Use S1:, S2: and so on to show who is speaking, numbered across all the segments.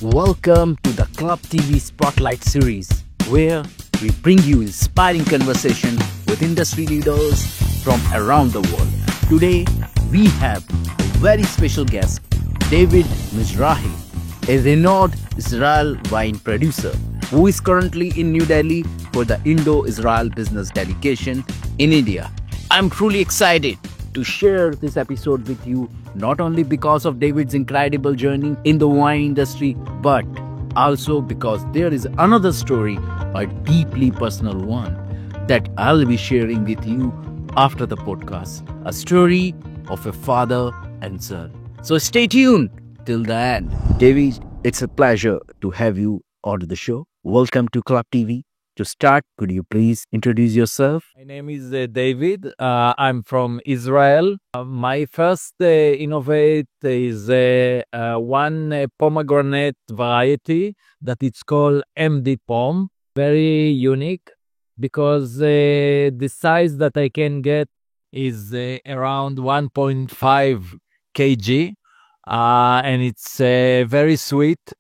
S1: Welcome to the Club TV Spotlight series, where we bring you inspiring conversation with industry leaders from around the world. Today, we have a very special guest, David Mizrahi, a renowned Israel wine producer who is currently in New Delhi for the Indo-Israel Business Delegation in India. I'm truly excited to share this episode with you, not only because of David's incredible journey in the wine industry, but also because there is another story, a deeply personal one, that I'll be sharing with you after the podcast. A story of a father and son. So stay tuned till the end. David, it's a pleasure to have you on the show. Welcome to Club TV. To start, could you please introduce yourself?
S2: My name is David. I'm from Israel. My first innovate is one pomegranate variety that it's called MD Pom. Very unique because the size that I can get is around 1.5 kg, and it's very sweet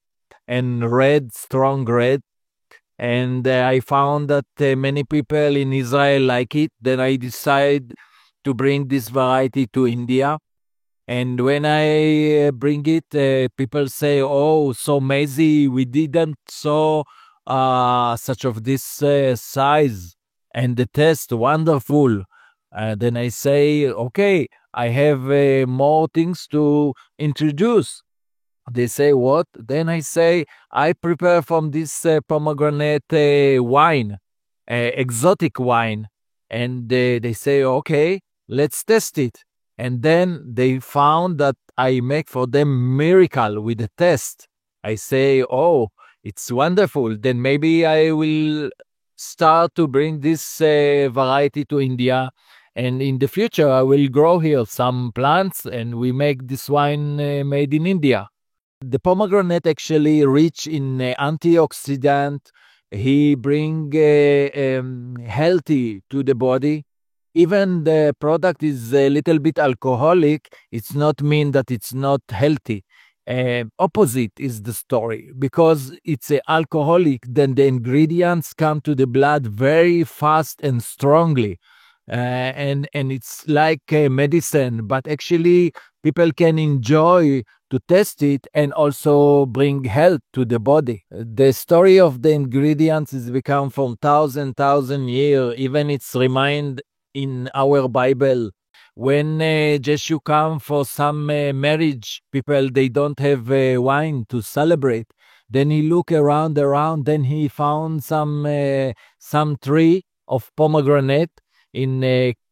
S2: and red, strong red. And I found that many people in Israel like it. Then I decided to bring this variety to India. And when I bring it, people say, "Oh, so amazing! We didn't saw such of this size, and the taste wonderful." Then I say, "Okay, I have more things to introduce." They say, "What?" Then I say, "I prepare from this pomegranate wine, exotic wine." And they say, "Okay, let's test it." And then they found that I make for them miracle with the test. I say, "Oh, it's wonderful. Then maybe I will start to bring this variety to India. And in the future, I will grow here some plants and we make this wine made in India." The pomegranate actually rich in antioxidant. He bring healthy to the body. Even the product is a little bit alcoholic. It's not mean that it's not healthy. Opposite is the story because it's a alcoholic. Then the ingredients come to the blood very fast and strongly. And it's like medicine, but actually people can enjoy to test it and also bring health to the body. The story of the ingredients is become from thousand year. Even it's remind in our Bible when Jesu come for some marriage, people they don't have wine to celebrate. Then he look around, then he found some tree of pomegranate in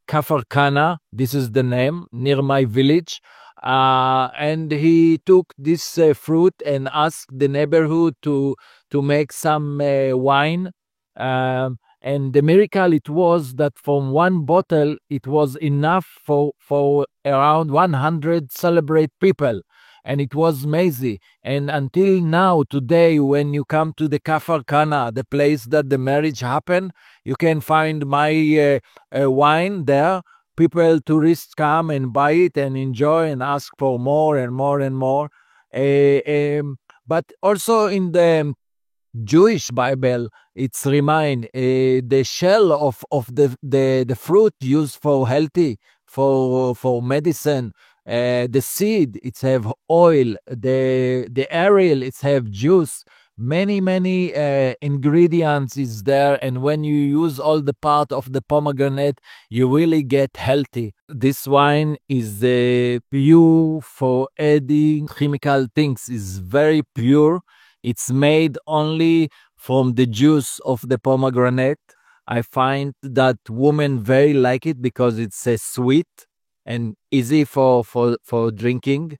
S2: Kafar Kana. This is the name near my village. And he took this fruit and asked the neighborhood to make some wine. And the miracle it was that from one bottle it was enough for around 100 celebrate people. And it was amazing. And until now, today, when you come to the Kafar Kana, the place that the marriage happened, you can find my wine there. People, tourists come and buy it and enjoy and ask for more and more and more. But also in the Jewish Bible, it's remind the shell of the fruit used for healthy, for medicine. The seed, it's have oil. The aerial, it's have juice. Many ingredients is there, and when you use all the part of the pomegranate, you really get healthy. This wine is pure for adding chemical things. Is very pure. It's made only from the juice of the pomegranate. I find that women very like it because it's sweet and easy for drinking.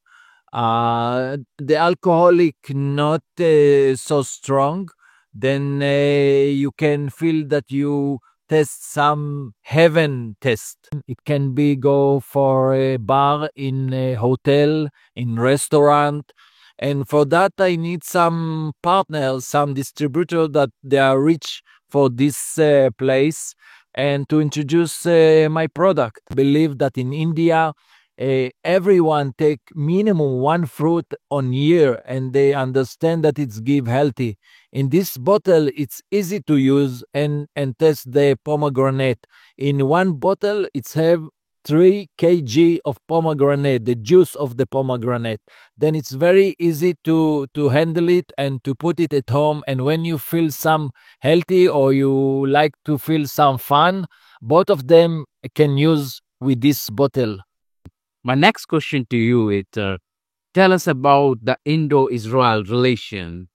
S2: The alcoholic not so strong. Then you can feel that you test some heaven test. It can be go for a bar, in a hotel, in restaurant. And for that, I need some partners, some distributor that they are rich for this place and to introduce my product. I believe that in India, everyone take minimum one fruit on year, and they understand that it's give healthy. In this bottle, it's easy to use and test the pomegranate. In one bottle, it's have 3 kg of pomegranate, the juice of the pomegranate. Then it's very easy to handle it and to put it at home. And when you feel some healthy or you like to feel some fun, both of them can use with this bottle.
S1: My next question to you is tell us about the Indo-Israel relation.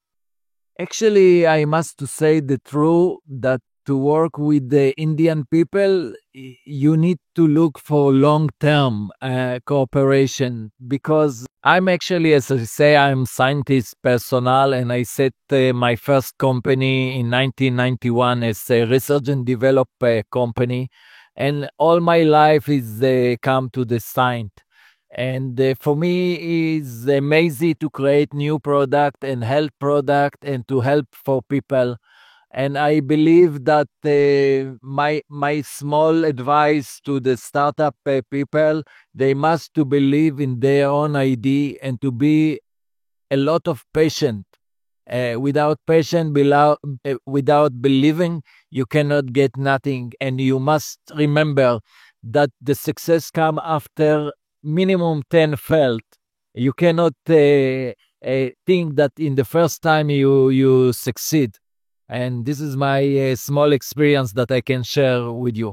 S2: Actually, I must to say the truth that to work with the Indian people, you need to look for long-term cooperation, because I'm actually, as I say, I'm scientist personnel, and I set my first company in 1991 as a research and develop company, and all my life is come to the science. And for me, it's amazing to create new product and health product and to help for people. And I believe that my small advice to the startup people, they must to believe in their own idea and to be a lot of patient. Without patience, without believing, you cannot get nothing. And you must remember that the success come after minimum 10 failed. You cannot think that in the first time you succeed. And this is my small experience that I can share with you.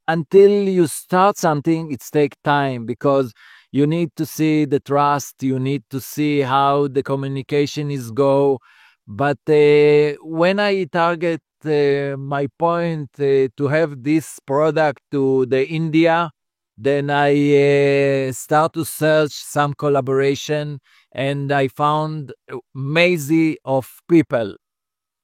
S2: Until you start something, it takes time, because you need to see the trust, you need to see how the communication is go. But when I target my point to have this product to the India, then I start to search some collaboration, and I found amazing of people.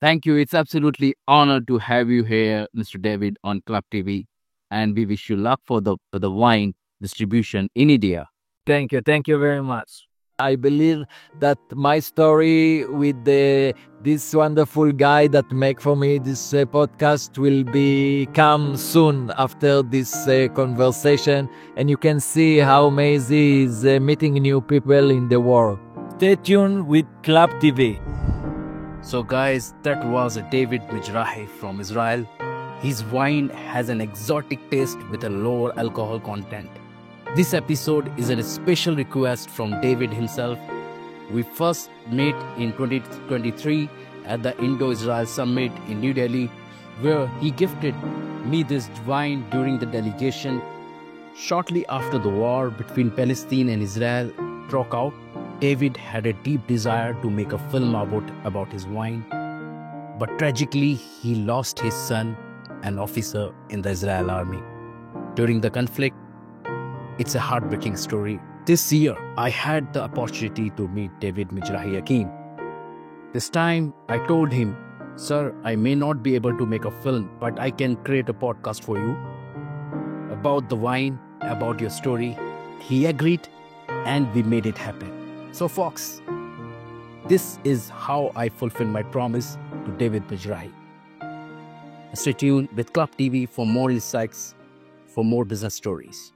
S1: Thank you. It's absolutely honored to have you here, Mr. David, on Club TV, and we wish you luck for the wine distribution in India.
S2: Thank you very much. I believe that my story with this wonderful guy that make for me this podcast will come soon after this conversation, and you can see how amazing is meeting new people in the world. Stay tuned with Club TV.
S1: So, guys, that was David Mizrahi from Israel. His wine has an exotic taste with a lower alcohol content. This episode is a special request from David himself. We first met in 2023 at the Indo-Israel Summit in New Delhi, where he gifted me this wine during the delegation. Shortly after the war between Palestine and Israel broke out, David had a deep desire to make a film about his wine. But tragically, he lost his son, an officer in the Israel army, during the conflict. It's a heartbreaking story. This year, I had the opportunity to meet David Mizrahi again. This time, I told him, "Sir, I may not be able to make a film, but I can create a podcast for you about the wine, about your story." He agreed, and we made it happen. So, folks, this is how I fulfill my promise to David Mizrahi. Stay tuned with Club TV for more insights, for more business stories.